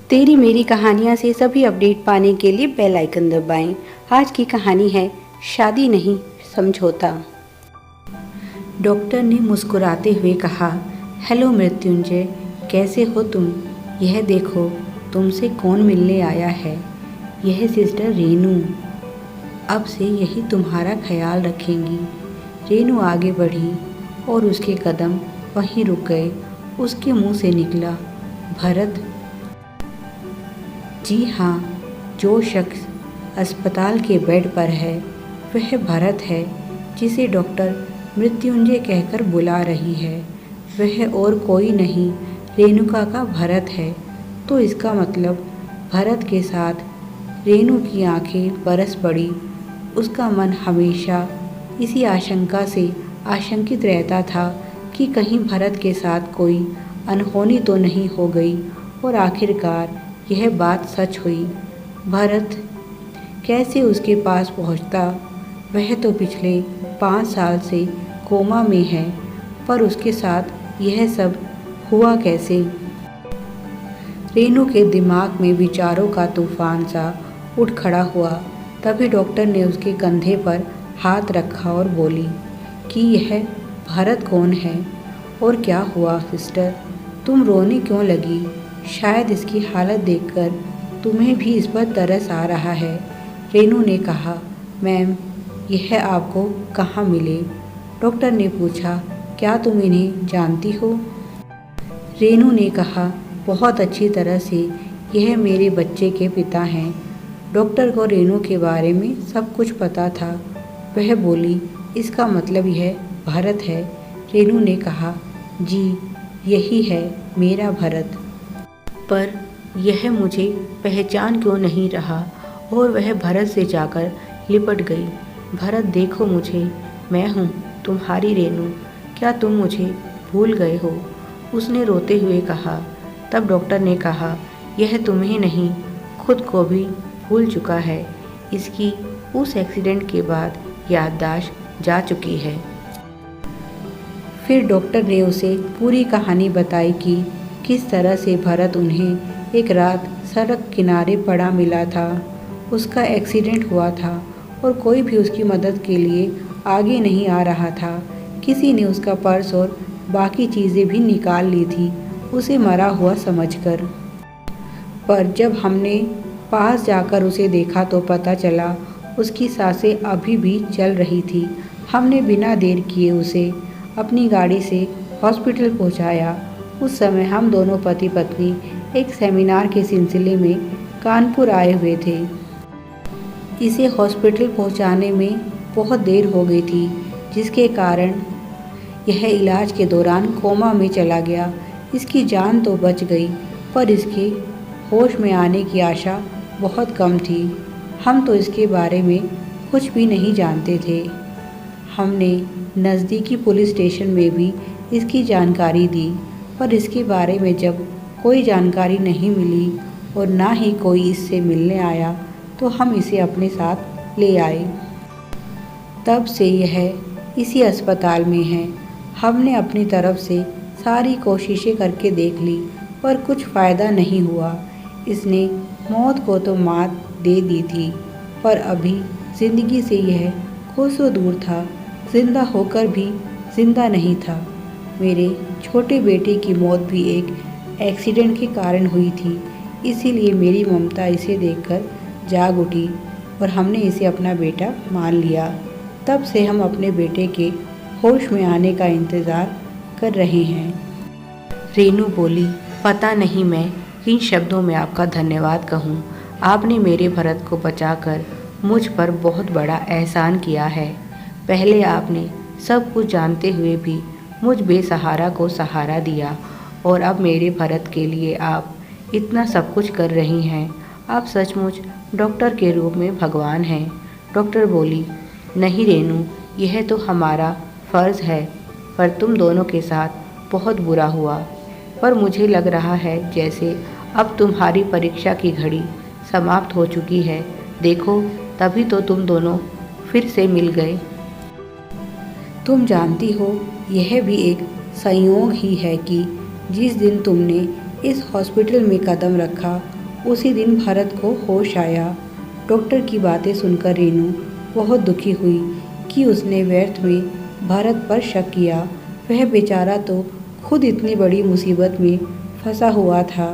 तेरी मेरी कहानियाँ से सभी अपडेट पाने के लिए बेल आइकन दबाएं। आज की कहानी है शादी नहीं समझौता। डॉक्टर ने मुस्कुराते हुए कहा, हेलो मृत्युंजय, कैसे हो तुम? यह देखो तुमसे कौन मिलने आया है। यह सिस्टर रेनू। अब से यही तुम्हारा ख्याल रखेंगी। रेनू आगे बढ़ी और उसके कदम वहीं रुक गए। उसके मुंह से निकला, भरत? जी हाँ, जो शख्स अस्पताल के बेड पर है वह भरत है, जिसे डॉक्टर मृत्युंजय कहकर बुला रही है। वह और कोई नहीं, रेणुका का भरत है। तो इसका मतलब भरत के साथ रेणु की आंखें बरस पड़ी। उसका मन हमेशा इसी आशंका से आशंकित रहता था कि कहीं भरत के साथ कोई अनहोनी तो नहीं हो गई। और आखिरकार यह बात सच हुई। भरत कैसे उसके पास पहुंचता? वह तो पिछले 5 साल से कोमा में है, पर उसके साथ यह सब हुआ कैसे? रेनू के दिमाग में विचारों का तूफान सा उठ खड़ा हुआ। तभी डॉक्टर ने उसके कंधे पर हाथ रखा और बोली कि यह भरत कौन है और क्या हुआ सिस्टर? तुम रोने क्यों लगी? शायद इसकी हालत देखकर तुम्हें भी इस पर तरस आ रहा है। रेनू ने कहा, मैम, यह आपको कहाँ मिले? डॉक्टर ने पूछा, क्या तुम इन्हें जानती हो? रेनू ने कहा, बहुत अच्छी तरह से। यह मेरे बच्चे के पिता हैं। डॉक्टर को रेनू के बारे में सब कुछ पता था। वह बोली, इसका मतलब यह भरत है? रेनू ने कहा, जी, यही है मेरा भरत। पर यह मुझे पहचान क्यों नहीं रहा? और वह भरत से जाकर लिपट गई। भरत, देखो मुझे, मैं हूँ तुम्हारी रेनू। क्या तुम मुझे भूल गए हो? उसने रोते हुए कहा। तब डॉक्टर ने कहा, यह तुम्हें नहीं, खुद को भी भूल चुका है। इसकी उस एक्सीडेंट के बाद याददाश्त जा चुकी है। फिर डॉक्टर ने उसे पूरी कहानी बताई कि किस तरह से भरत उन्हें एक रात सड़क किनारे पड़ा मिला था। उसका एक्सीडेंट हुआ था और कोई भी उसकी मदद के लिए आगे नहीं आ रहा था। किसी ने उसका पर्स और बाकी चीज़ें भी निकाल ली थी, उसे मरा हुआ समझकर। पर जब हमने पास जाकर उसे देखा तो पता चला उसकी सांसें अभी भी चल रही थी। हमने बिना देर किए उसे अपनी गाड़ी से हॉस्पिटल पहुंचाया। उस समय हम दोनों पति पत्नी एक सेमिनार के सिलसिले में कानपुर आए हुए थे। इसे हॉस्पिटल पहुंचाने में बहुत देर हो गई थी, जिसके कारण यह इलाज के दौरान कोमा में चला गया। इसकी जान तो बच गई, पर इसके होश में आने की आशा बहुत कम थी। हम तो इसके बारे में कुछ भी नहीं जानते थे। हमने नज़दीकी पुलिस स्टेशन में भी इसकी जानकारी दी, पर इसके बारे में जब कोई जानकारी नहीं मिली और ना ही कोई इससे मिलने आया, तो हम इसे अपने साथ ले आए। तब से यह इसी अस्पताल में है। हमने अपनी तरफ से सारी कोशिशें करके देख ली, पर कुछ फ़ायदा नहीं हुआ। इसने मौत को तो मात दे दी थी, पर अभी ज़िंदगी से यह कोसों दूर था। जिंदा होकर भी जिंदा नहीं था। मेरे छोटे बेटे की मौत भी एक एक्सीडेंट के कारण हुई थी, इसीलिए मेरी ममता इसे देखकर जाग उठी और हमने इसे अपना बेटा मान लिया। तब से हम अपने बेटे के होश में आने का इंतज़ार कर रहे हैं। रेनू बोली, पता नहीं मैं किन शब्दों में आपका धन्यवाद कहूँ। आपने मेरे भरत को बचाकर मुझ पर बहुत बड़ा एहसान किया है। पहले आपने सब कुछ जानते हुए भी मुझ बेसहारा को सहारा दिया, और अब मेरे भरत के लिए आप इतना सब कुछ कर रही हैं। आप सचमुच डॉक्टर के रूप में भगवान हैं। डॉक्टर बोली, नहीं रेनू, यह तो हमारा फ़र्ज़ है, पर तुम दोनों के साथ बहुत बुरा हुआ। पर मुझे लग रहा है जैसे अब तुम्हारी परीक्षा की घड़ी समाप्त हो चुकी है। देखो, तभी तो तुम दोनों फिर से मिल गए। तुम जानती हो, यह भी एक संयोग ही है कि जिस दिन तुमने इस हॉस्पिटल में कदम रखा उसी दिन भरत को होश आया। डॉक्टर की बातें सुनकर रेनू बहुत दुखी हुई कि उसने व्यर्थ में भरत पर शक किया। वह बेचारा तो खुद इतनी बड़ी मुसीबत में फंसा हुआ था।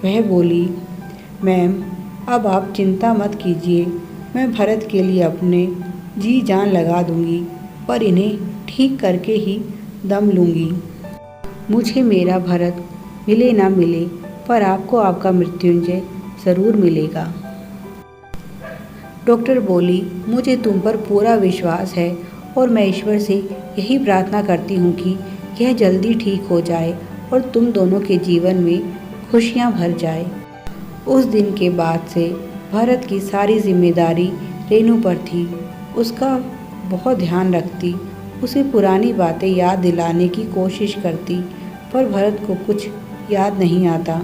वह बोली, मैम, अब आप चिंता मत कीजिए, मैं भरत के लिए अपने जी जान लगा दूंगी, पर इन्हें ठीक करके ही दम लूंगी। मुझे मेरा भरत मिले ना मिले, पर आपको आपका मृत्युंजय ज़रूर मिलेगा। डॉक्टर बोली, मुझे तुम पर पूरा विश्वास है और मैं ईश्वर से यही प्रार्थना करती हूँ कि यह जल्दी ठीक हो जाए और तुम दोनों के जीवन में खुशियाँ भर जाए। उस दिन के बाद से भरत की सारी जिम्मेदारी रेनू पर थी। उसका बहुत ध्यान रखती, उसे पुरानी बातें याद दिलाने की कोशिश करती, पर भरत को कुछ याद नहीं आता।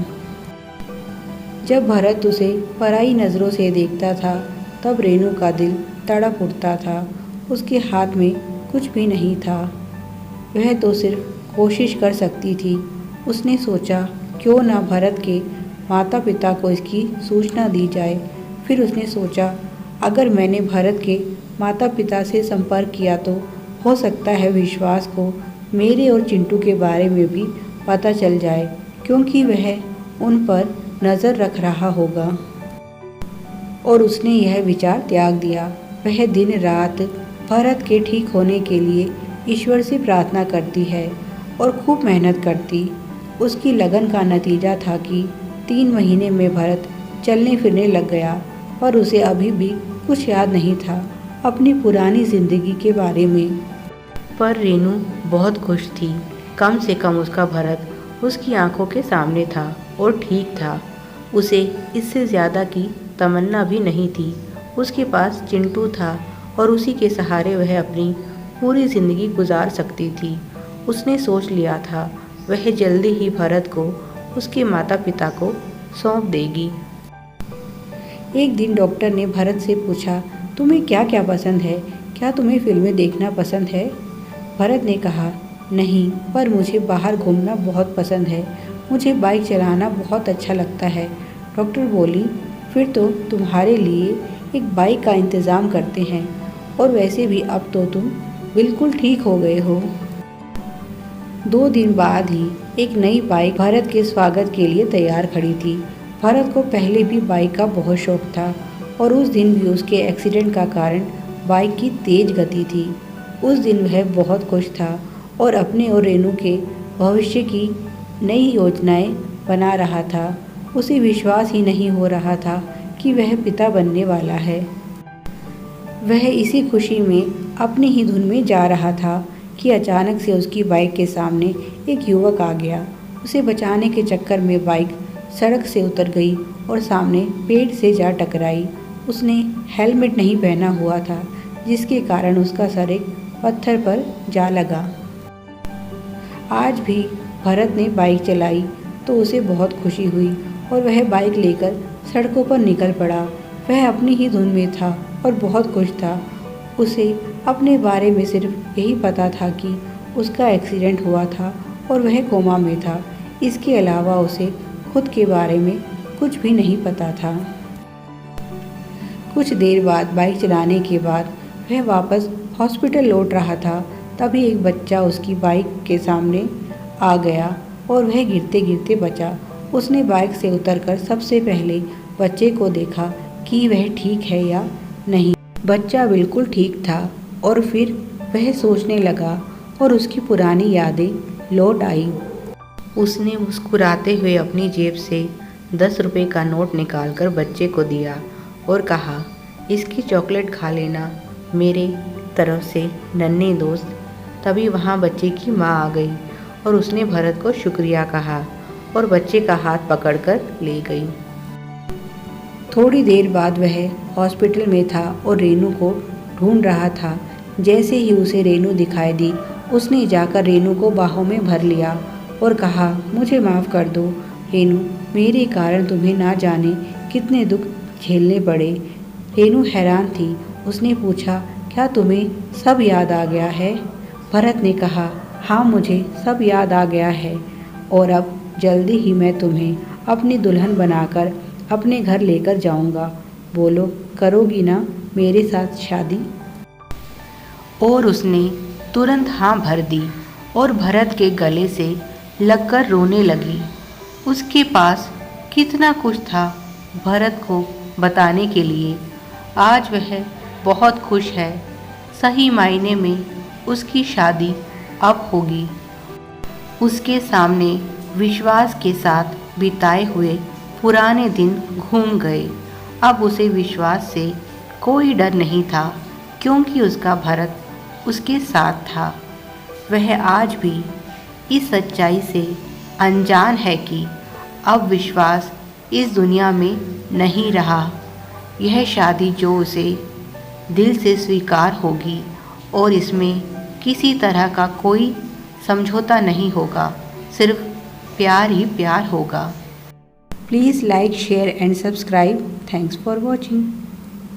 जब भरत उसे पराई नज़रों से देखता था तब रेनू का दिल तड़प उठता था। उसके हाथ में कुछ भी नहीं था, वह तो सिर्फ कोशिश कर सकती थी। उसने सोचा, क्यों ना भरत के माता पिता को इसकी सूचना दी जाए। फिर उसने सोचा, अगर मैंने भरत के माता पिता से संपर्क किया तो हो सकता है विश्वास को मेरे और चिंटू के बारे में भी पता चल जाए, क्योंकि वह उन पर नज़र रख रहा होगा। और उसने यह विचार त्याग दिया। वह दिन रात भरत के ठीक होने के लिए ईश्वर से प्रार्थना करती है और खूब मेहनत करती। उसकी लगन का नतीजा था कि 3 महीने में भरत चलने फिरने लग गया, पर उसे अभी भी कुछ याद नहीं था अपनी पुरानी ज़िंदगी के बारे में। पर रेनू बहुत खुश थी। कम से कम उसका भरत उसकी आंखों के सामने था और ठीक था। उसे इससे ज़्यादा की तमन्ना भी नहीं थी। उसके पास चिंटू था और उसी के सहारे वह अपनी पूरी ज़िंदगी गुजार सकती थी। उसने सोच लिया था वह जल्दी ही भरत को उसके माता पिता को सौंप देगी। एक दिन डॉक्टर ने भरत से पूछा, तुम्हें क्या क्या पसंद है? क्या तुम्हें फिल्में देखना पसंद है? भरत ने कहा, नहीं, पर मुझे बाहर घूमना बहुत पसंद है। मुझे बाइक चलाना बहुत अच्छा लगता है। डॉक्टर बोली, फिर तो तुम्हारे लिए एक बाइक का इंतज़ाम करते हैं, और वैसे भी अब तो तुम बिल्कुल ठीक हो गए हो। 2 दिन बाद ही एक नई बाइक भरत के स्वागत के लिए तैयार खड़ी थी। भरत को पहले भी बाइक का बहुत शौक था और उस दिन भी उसके एक्सीडेंट का कारण बाइक की तेज़ गति थी। उस दिन वह बहुत खुश था और अपने और रेनू के भविष्य की नई योजनाएं बना रहा था। उसे विश्वास ही नहीं हो रहा था कि वह पिता बनने वाला है। वह इसी खुशी में अपनी ही धुन में जा रहा था कि अचानक से उसकी बाइक के सामने एक युवक आ गया। उसे बचाने के चक्कर में बाइक सड़क से उतर गई और सामने पेड़ से जा टकराई। उसने हेलमेट नहीं पहना हुआ था, जिसके कारण उसका सर एक पत्थर पर जा लगा। आज भी भरत ने बाइक चलाई तो उसे बहुत खुशी हुई और वह बाइक लेकर सड़कों पर निकल पड़ा। वह अपनी ही धुन में था और बहुत खुश था। उसे अपने बारे में सिर्फ यही पता था कि उसका एक्सीडेंट हुआ था और वह कोमा में था। इसके अलावा उसे खुद के बारे में कुछ भी नहीं पता था। कुछ देर बाद बाइक चलाने के बाद वह वापस हॉस्पिटल लौट रहा था। तभी एक बच्चा उसकी बाइक के सामने आ गया और वह गिरते गिरते बचा। उसने बाइक से उतरकर सबसे पहले बच्चे को देखा कि वह ठीक है या नहीं। बच्चा बिल्कुल ठीक था और फिर वह सोचने लगा और उसकी पुरानी यादें लौट आई। उसने मुस्कुराते हुए अपनी जेब से 10 रुपये का नोट निकालकर बच्चे को दिया और कहा, इसकी चॉकलेट खा लेना मेरे तरफ से नन्हे दोस्त। तभी वहाँ बच्चे की माँ आ गई और उसने भरत को शुक्रिया कहा और बच्चे का हाथ पकड़कर ले गई। थोड़ी देर बाद वह हॉस्पिटल में था और रेनू को ढूंढ रहा था। जैसे ही उसे रेनू दिखाई दी, उसने जाकर रेनू को बाहों में भर लिया और कहा, मुझे माफ़ कर दो रेनू, मेरे कारण तुम्हें ना जाने कितने दुख झेलने पड़े। रेनू हैरान थी। उसने पूछा, क्या तुम्हें सब याद आ गया है? भरत ने कहा, हाँ, मुझे सब याद आ गया है और अब जल्दी ही मैं तुम्हें अपनी दुल्हन बनाकर अपने घर लेकर जाऊंगा। बोलो, करोगी ना मेरे साथ शादी? और उसने तुरंत हाँ भर दी और भरत के गले से लगकर रोने लगी। उसके पास कितना कुछ था भरत को बताने के लिए। आज वह बहुत खुश है। सही मायने में उसकी शादी अब होगी। उसके सामने विश्वास के साथ बिताए हुए पुराने दिन घूम गए। अब उसे विश्वास से कोई डर नहीं था, क्योंकि उसका भरत उसके साथ था। वह आज भी इस सच्चाई से अनजान है कि अब विश्वास इस दुनिया में नहीं रहा। यह शादी जो उसे दिल से स्वीकार होगी और इसमें किसी तरह का कोई समझौता नहीं होगा, सिर्फ प्यार ही प्यार होगा। Please like, share and subscribe. Thanks for watching.